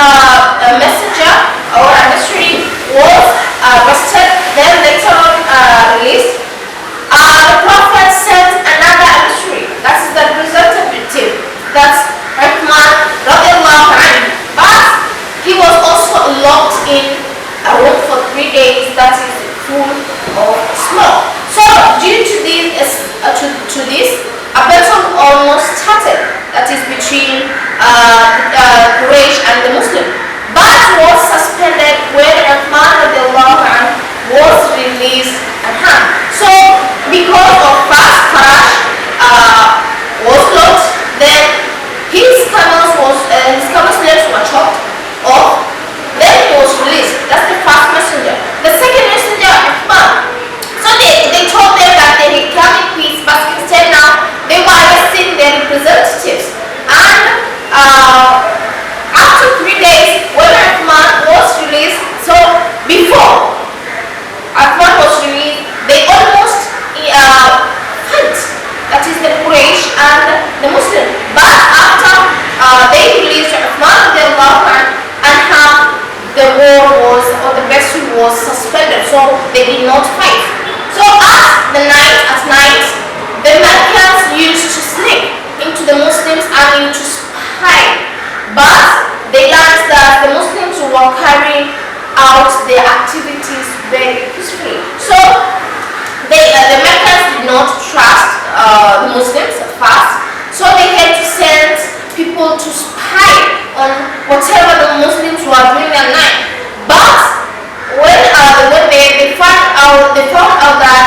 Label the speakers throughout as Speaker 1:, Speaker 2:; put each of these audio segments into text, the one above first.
Speaker 1: a messenger or a missionary was arrested, then later on released, the Prophet sent another emissary, that's the representative, that's Uthman radiallahu anhu. But he was also locked in a room for 3 days that is full of smoke. So due to this, a battle almost started, that is between Quraysh and the Muslim, but was suspended when Uthman radiallahu anhu was released and hung. So because of fast crash was locked, then his camel's legs were chopped off, then he was released. That's the first messenger. The second messenger, Uthman. So they told them that they had come in peace, but instead now they were arresting their representatives. And after 3 days, when Uthman was released, so before Uthman was released, they almost fight. That is the Quraysh and the Muslim. But after they released Uthman and how the war was, or the vessel was suspended, so they did not fight. So at night, the Meccans used to sneak into the Muslims and to spy. But they learned that the Muslims were carrying out their activities very peacefully. So the Meccans did not trust the Muslims at first, so they had to send people to spy on whatever the Muslims were doing at night. But when they found out that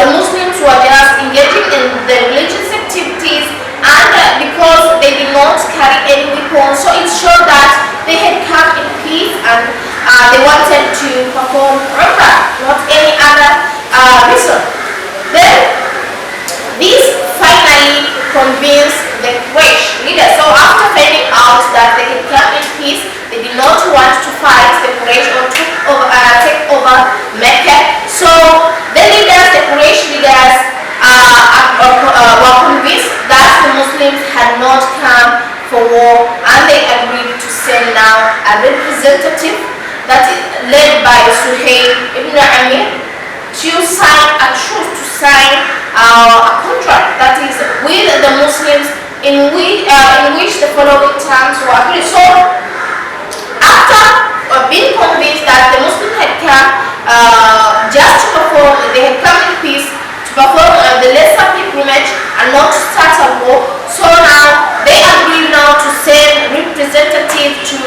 Speaker 1: the Muslims were just engaging in the religious activities, and because they did not carry any weapons, so it showed that they had come in peace and they wanted to perform Umrah, not any other reason. Then this finally convinced the Quraysh leaders. So after finding out that they had come in peace, they did not want to fight the Quraysh or take over Mecca. So the Quraysh leaders were convinced that the Muslims had not come for war, and they agreed to send now a representative that is led by Suhail ibn Amir to sign a truce, to sign a contract that is with the Muslims in which the following terms were agreed. So after being convinced that the Muslims had come just to perform, they had come in peace to perform the lesser pilgrimage and not to start a war, so now they agreed now to send representatives to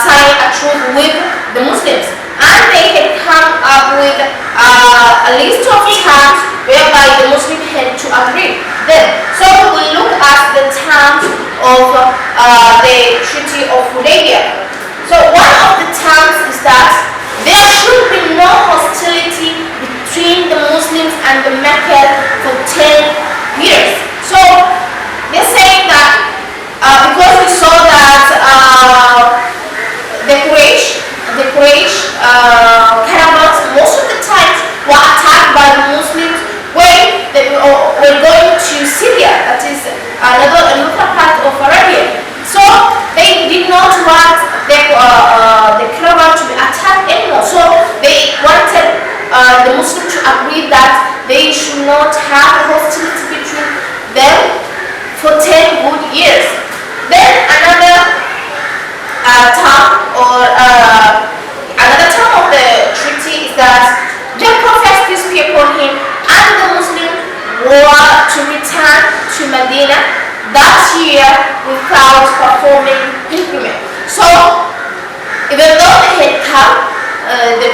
Speaker 1: sign a truce with the Muslims, and they had come up with a list of terms whereby the Muslims had to agree. Then, so we look at the terms of the Treaty of Hudaybiyah. So one of the terms is that there should be no hostility between the Muslims and the Mecca for 10 years. So they're saying that because we saw that the Quraysh caravans most of the times were attacked by the Muslims when they were going to Syria, that is another part of Arabia. So they did not want the caravan to be attacked anymore. So they wanted the Muslims to agree that they should not have hostility between them for 10 good years. Then another term of the treaty is that the Prophet, peace be upon him, and the Muslims were to return to Medina that year without performing pilgrimage. So even though they had come, the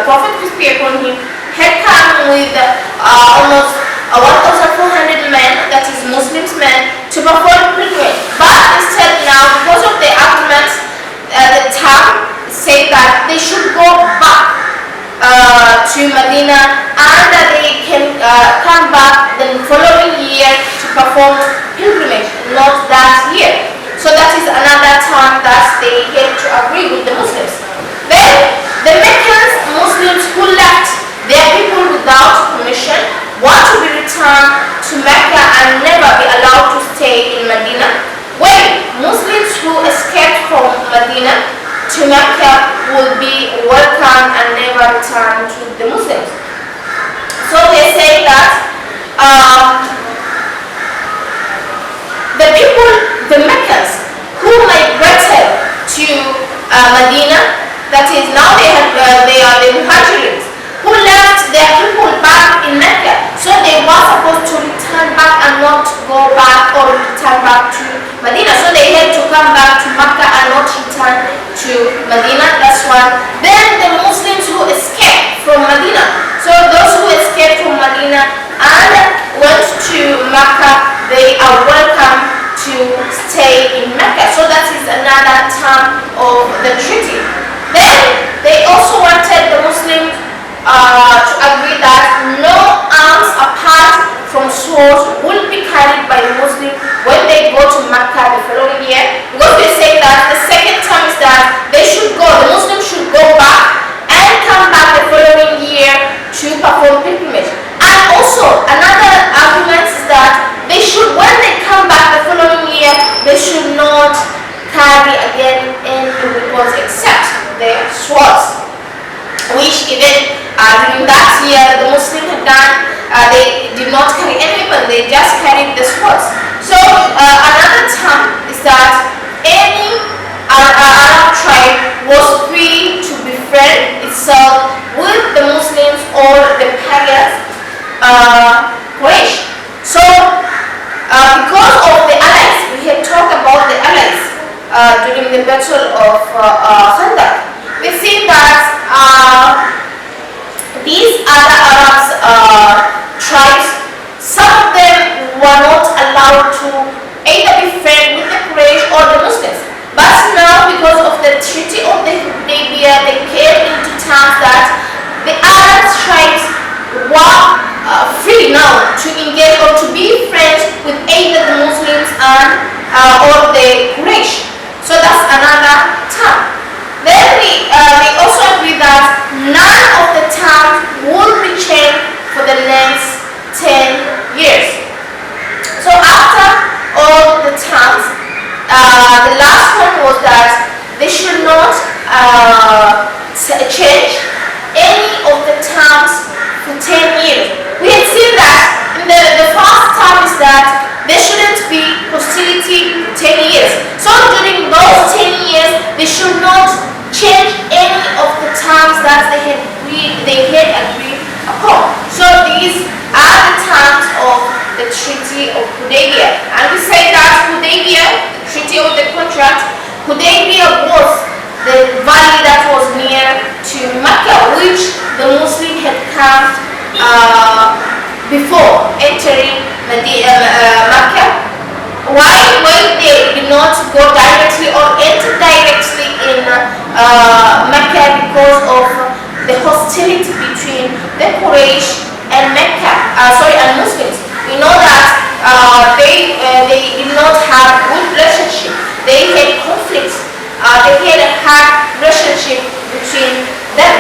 Speaker 1: Prophet, peace be upon him, had come with almost 1,400 men, that is Muslims men, to perform pilgrimage. But instead now, because of the arguments, the term said that they should go back to Medina, and that they can come back the following year to perform pilgrimage, not that year. So that is another term that they had to agree with the Muslims. Then the Meccan Muslims who left their people without permission want to be returned to Mecca and never be allowed to stay in Medina. When Muslims who escaped from Medina to Mecca will be welcome and never return to the Muslims. So they say that the people, the Meccans, who migrated to Medina, that is now they are the Muhajirs, who left their people back in Mecca. So they were supposed to return back and not go back or return back to Medina. So they had to come back to Mecca and not return to Medina. That's one. Then the Muslims who escaped from Medina. So those who escaped from Medina and went to Mecca, they are welcome to stay in Mecca. So that is another term of the treaty. Then they also wanted the Muslims to agree that no arms apart from swords will be carried by the Muslims when they go to Mecca the following year, because they say that the second term is that they should go, the Muslims should go back and come back the following year to perform pilgrimage. And also another argument is that they should, when they come back the following year, they should not carry again any weapons except their swords, which even during that year the Muslims had done. They did not carry any weapon, they just carried the swords. So another term is that any Arab tribe was free to befriend itself with the Muslims or the pagans Quraysh. So because of the allies, we had talked about the allies during the battle of Khandaq. We see that these other Arab tribes, some of them were not allowed to either be friends with the Quraysh or the Muslims. But now, because of the Treaty of the Hudaybiyah, they came into terms that the Arab tribes were free now to engage or to be friends with either the Muslims and or the Quraysh. So that's another term. Then we also agree that none of the terms will be changed for the next 10 years. So after all the terms, the last one was that they should not change any of the terms for 10 years. We had seen that in the first term is that there shouldn't be hostility for 10 years. So during those 10 years, they should not change any of the terms that they had agreed upon. So these are the terms of the Treaty of Hudaybiyah. And we say that Hudaybiyah, the Treaty of the Contract, Hudaybiyah was the valley that was near to Mecca, which the Muslim had come before entering Mecca. Why they did not go directly or enter directly in Mecca? Because of the hostility between the Quraysh and and Muslims. We know that they did not have good relationship. They had conflicts. They had a hard relationship between them.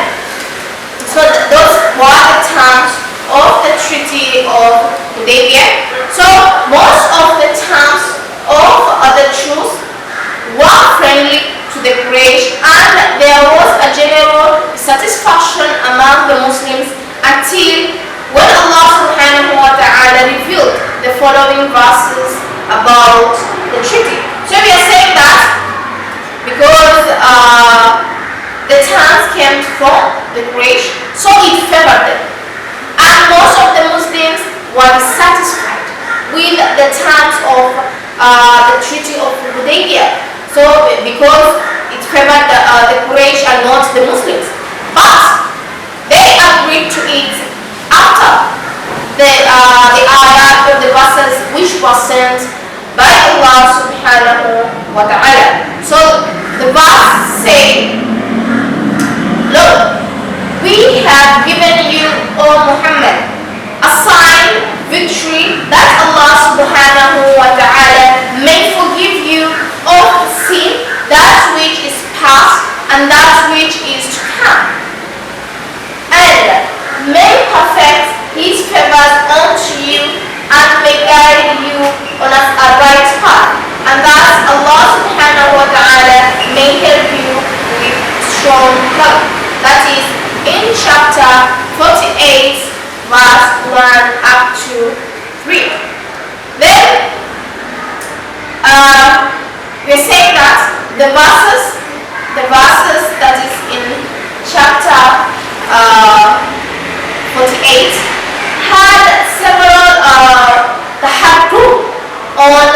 Speaker 1: So those were the terms of the Treaty of Hudaybiyah. So most of the terms of the truce were friendly to the Quraysh, and there was a general satisfaction among the Muslims until when Allah subhanahu wa ta'ala revealed the following verses about the treaty. So we are saying that because the terms came from the Quraysh, so it favored them. And most of the Muslims were dissatisfied with the terms of the Treaty of Hudaybiyah. So because it favored the Quraysh and not the Muslims. But they agreed to it after the ayat of the verses which were sent by Allah subhanahu wa ta'ala. So the verse say, "Look, we have given you, O Muhammad, a sign, victory, that Allah subhanahu wa ta'ala may forgive you of sin, that which is past and that which is to come, and may perfect His favors unto you and may guide you on a right path." And thus Allah subhanahu wa verse 1 up to 3. Then we're saying that the verses that is in chapter 48 had several had proof on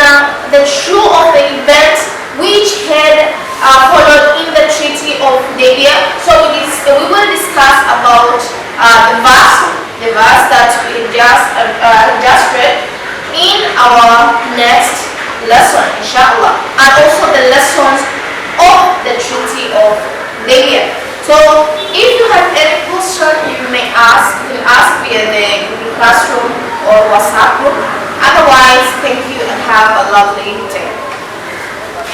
Speaker 1: the truth of the event which had followed in the Treaty of David. So we will discuss about the verse that we just read in our next lesson, inshallah, and also the lessons of the Treaty of David. So if you have any question, you may ask. You can ask via the Google Classroom or WhatsApp group. Otherwise, thank you and have a lovely day.